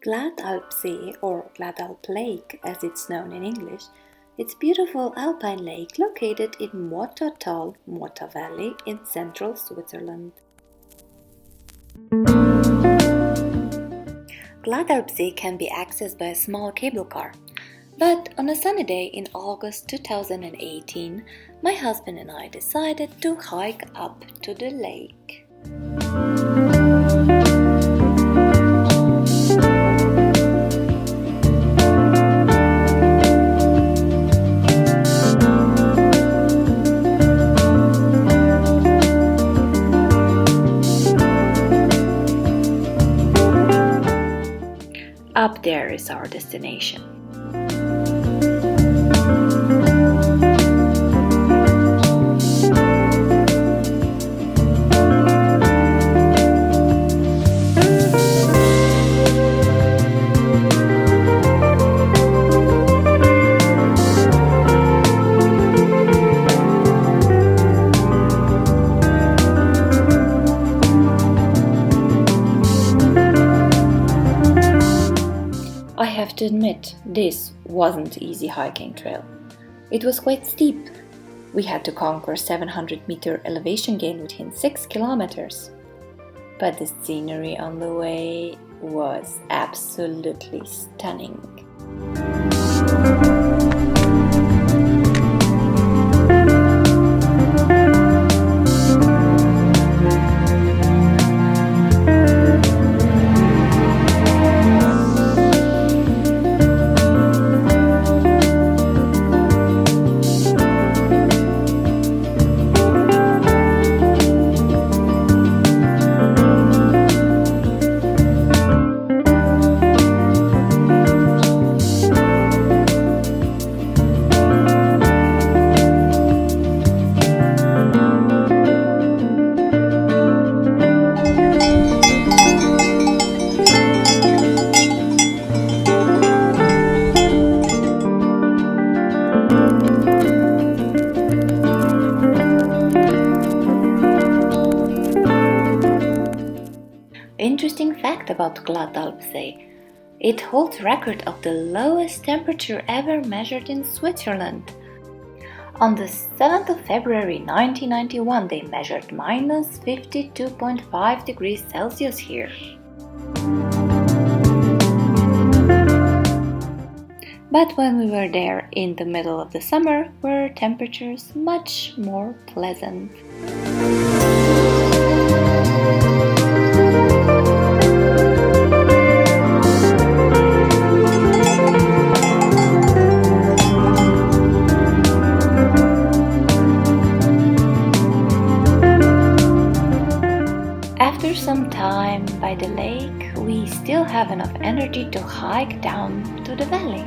Glattalpsee, or Glattalp Lake as it's known in English, it's a beautiful alpine lake located in Muotathal, Muota Valley in central Switzerland. Glattalpsee can be accessed by a small cable car, but on a sunny day in August 2018, my husband and I decided to hike up to the lake. Up there is our destination. I have to admit, this wasn't an easy hiking trail. It was quite steep. We had to conquer 700-meter elevation gain within 6 kilometers. But the scenery on the way was absolutely stunning. Interesting fact about Glattalpsee: it holds record of the lowest temperature ever measured in Switzerland. On the 7th of February 1991 they measured minus 52.5 degrees Celsius here. But when we were there in the middle of the summer were temperatures much more pleasant. After some time by the lake, we still have enough energy to hike down to the valley.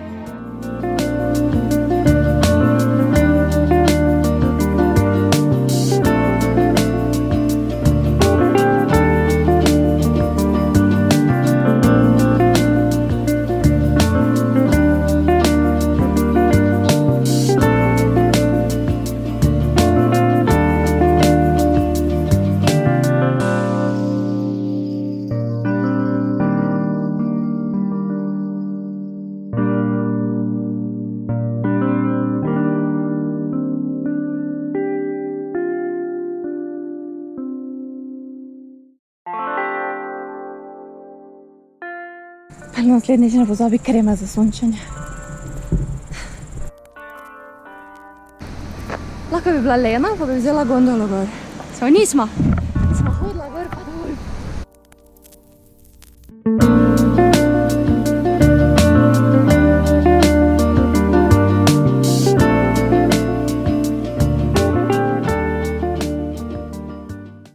Na sljedeći ne pozabi krema za sunčanje. Lako bi bila Lena pa bi vzela gondolu gore. Samo nismo.